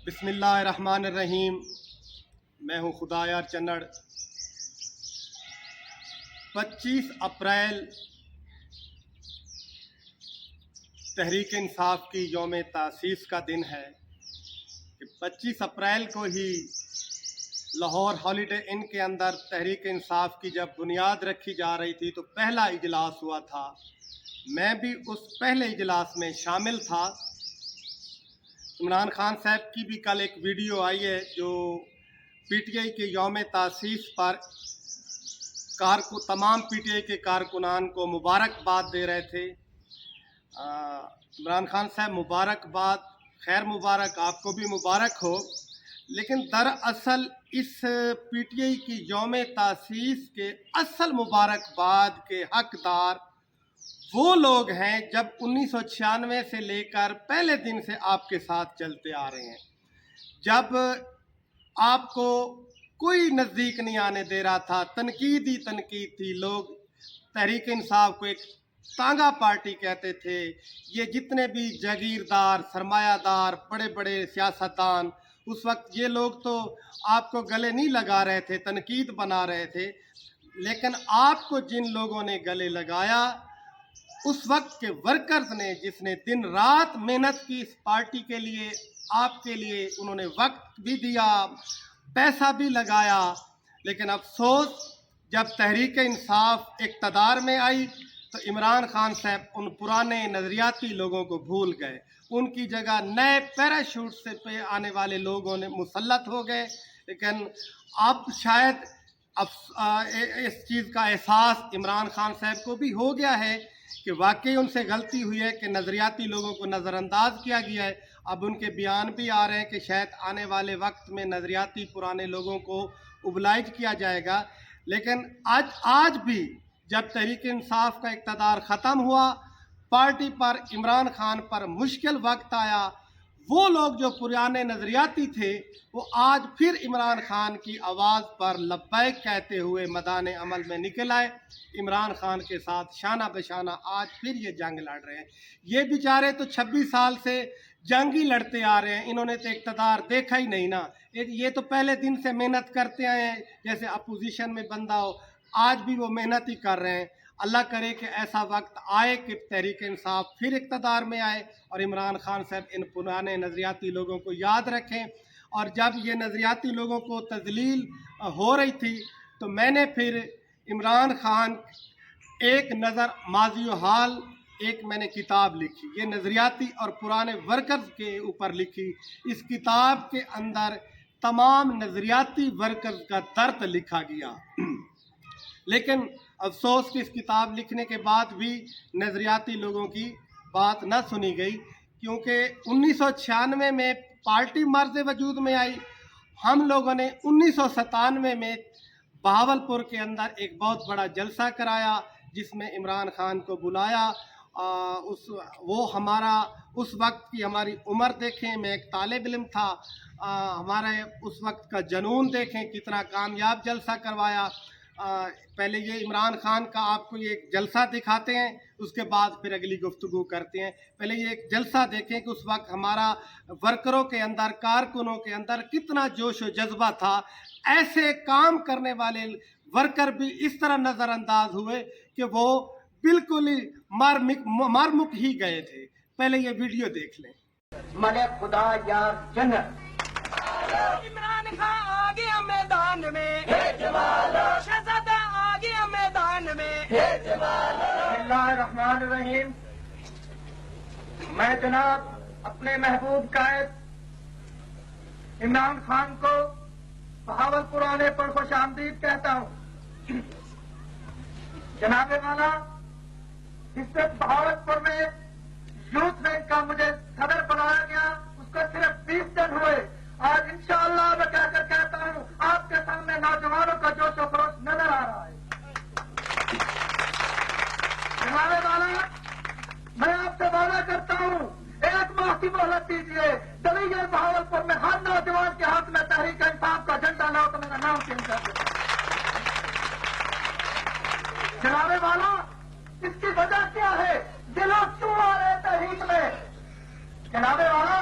بسم اللہ الرحمن الرحیم۔ میں ہوں خدایار چنڑ۔ 25 اپریل تحریک انصاف کی یوم تاسیس کا دن ہے کہ 25 اپریل کو ہی لاہور ہالیڈے ان کے اندر تحریک انصاف کی جب بنیاد رکھی جا رہی تھی تو پہلا اجلاس ہوا تھا۔ میں بھی اس پہلے اجلاس میں شامل تھا۔ عمران خان صاحب کی بھی کل ایک ویڈیو آئی ہے جو پی ٹی آئی کے یوم تاسیس پر تمام پی ٹی آئی کے کارکنان کو مبارکباد دے رہے تھے۔ عمران خان صاحب مبارکباد، خیر مبارک، آپ کو بھی مبارک ہو، لیکن دراصل اس پی ٹی آئی کی یوم تاسیس کے اصل مبارکباد کے حقدار وہ لوگ ہیں جب 1996 سے لے کر پہلے دن سے آپ کے ساتھ چلتے آ رہے ہیں، جب آپ کو کوئی نزدیک نہیں آنے دے رہا تھا، تنقید ہی تنقید تھی۔ لوگ تحریک انصاف کو ایک تانگا پارٹی کہتے تھے۔ یہ جتنے بھی جاگیردار، سرمایہ دار، بڑے بڑے سیاستدان، اس وقت یہ لوگ تو آپ کو گلے نہیں لگا رہے تھے، تنقید بنا رہے تھے، لیکن آپ کو جن لوگوں نے گلے لگایا اس وقت کے ورکرز نے، جس نے دن رات محنت کی اس پارٹی کے لیے، آپ کے لیے، انہوں نے وقت بھی دیا، پیسہ بھی لگایا، لیکن افسوس جب تحریک انصاف اقتدار میں آئی تو عمران خان صاحب ان پرانے نظریاتی لوگوں کو بھول گئے۔ ان کی جگہ نئے پیراشوٹ سے پہ آنے والے لوگوں نے مسلط ہو گئے۔ لیکن اب شاید اس چیز کا احساس عمران خان صاحب کو بھی ہو گیا ہے کہ واقعی ان سے غلطی ہوئی ہے کہ نظریاتی لوگوں کو نظر انداز کیا گیا ہے۔ اب ان کے بیان بھی آ رہے ہیں کہ شاید آنے والے وقت میں نظریاتی پرانے لوگوں کو اوبلائج کیا جائے گا۔ لیکن آج بھی جب تحریک انصاف کا اقتدار ختم ہوا، پارٹی پر، عمران خان پر مشکل وقت آیا، وہ لوگ جو پرانے نظریاتی تھے وہ آج پھر عمران خان کی آواز پر لبیک کہتے ہوئے میدان عمل میں نکل آئے۔ عمران خان کے ساتھ شانہ بشانہ آج پھر یہ جنگ لڑ رہے ہیں۔ یہ بیچارے تو 26 سال سے جنگ ہی لڑتے آ رہے ہیں، انہوں نے تو اقتدار دیکھا ہی نہیں نا۔ یہ تو پہلے دن سے محنت کرتے آئے ہیں، جیسے اپوزیشن میں بندہ ہو، آج بھی وہ محنت ہی کر رہے ہیں۔ اللہ کرے کہ ایسا وقت آئے کہ تحریک انصاف پھر اقتدار میں آئے اور عمران خان صاحب ان پرانے نظریاتی لوگوں کو یاد رکھیں۔ اور جب یہ نظریاتی لوگوں کو تذلیل ہو رہی تھی تو میں نے پھر عمران خان ایک نظر ماضی و حال، ایک میں نے کتاب لکھی، یہ نظریاتی اور پرانے ورکرز کے اوپر لکھی۔ اس کتاب کے اندر تمام نظریاتی ورکرز کا درد لکھا گیا، لیکن افسوس کہ اس کتاب لکھنے کے بعد بھی نظریاتی لوگوں کی بات نہ سنی گئی، کیونکہ 1996 میں پارٹی مرز وجود میں آئی۔ ہم لوگوں نے 1997 میں بہاولپور کے اندر ایک بہت بڑا جلسہ کرایا جس میں عمران خان کو بلایا۔ وہ ہمارا اس وقت کی ہماری عمر دیکھیں، میں ایک طالب علم تھا، ہمارے اس وقت کا جنون دیکھیں، کتنا کامیاب جلسہ کروایا۔ پہلے یہ عمران خان کا آپ کو یہ ایک جلسہ دکھاتے ہیں، اس کے بعد پھر اگلی گفتگو کرتے ہیں۔ پہلے یہ ایک جلسہ دیکھیں کہ اس وقت ہمارا ورکروں کے اندر، کارکنوں کے اندر کتنا جوش و جذبہ تھا۔ ایسے کام کرنے والے ورکر بھی اس طرح نظر انداز ہوئے کہ وہ بالکل ہی مارمک ہی گئے تھے۔ پہلے یہ ویڈیو دیکھ لیں۔ ملک خدا یار جنت عمران خان آ گیا میدان میں، شہزادہ آ گیا میدان میں۔ بسم اللہ الرحمن الرحیم۔ میں جناب اپنے محبوب قائد عمران خان کو بہاولپور آنے پر خوش آمدید کہتا ہوں۔ جناب والا، اس سے بہاولپور میں یوتھ وینگ کا مجھے صدر بنایا گیا، اس کو صرف 20 دن ہوئے۔ آج انشاءاللہ میں کہہ کر کہتا ہوں، آپ کے سامنے نوجوانوں کا جوش و خروش نظر آ رہا ہے۔ جناب والا، میں آپ سے وعدہ کرتا ہوں، ایک ماہ کی مہلت دیجیے، دلیل بہاولپور میں ہر نوجوان کے ہاتھ میں تحریک انصاف کا جھنڈا لاؤ تو میرا نام چینج کر دیں۔ جناب والا، اس کی وجہ کیا ہے؟ یہ لوگ کیوں آ رہے تحریک میں؟ جناب والا،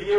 BA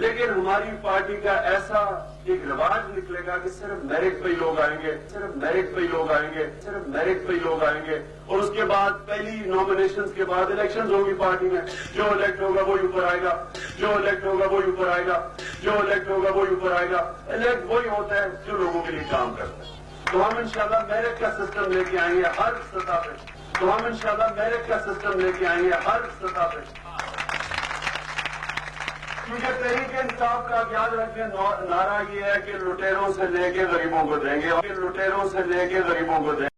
لیکن ہماری پارٹی کا ایسا ایک رواج نکلے گا کہ صرف میرٹ پہ ہی لوگ آئیں گے، صرف میرٹ پہ ہی لوگ آئیں گے، صرف میرٹ پہ ہی لوگ آئیں گے، اور اس کے بعد پہلی نامینیشنز کے بعد الیکشنز ہوگی پارٹی میں، جو الیکٹ ہوگا وہی اوپر آئے گا، جو الیکٹ ہوگا وہی اوپر آئے گا، جو الیکٹ ہوگا وہی اوپر آئے گا۔ الیکٹ وہی ہوتا ہے جو لوگوں کے لیے کام کرتا ہے۔ تو ہم انشاءاللہ میرٹ کا سسٹم لے کے آئیں گے ہر سطح پہ، تو ہم انشاءاللہ میرٹ کا سسٹم لے کے آئیں گے ہر سطح پہ، کیونکہ تحریک انصاف کا یاد رکھیں نعرہ یہ ہے کہ لٹیروں سے لے کے غریبوں کو دیں گے، اور لٹیروں سے لے کے غریبوں کو دیں گے۔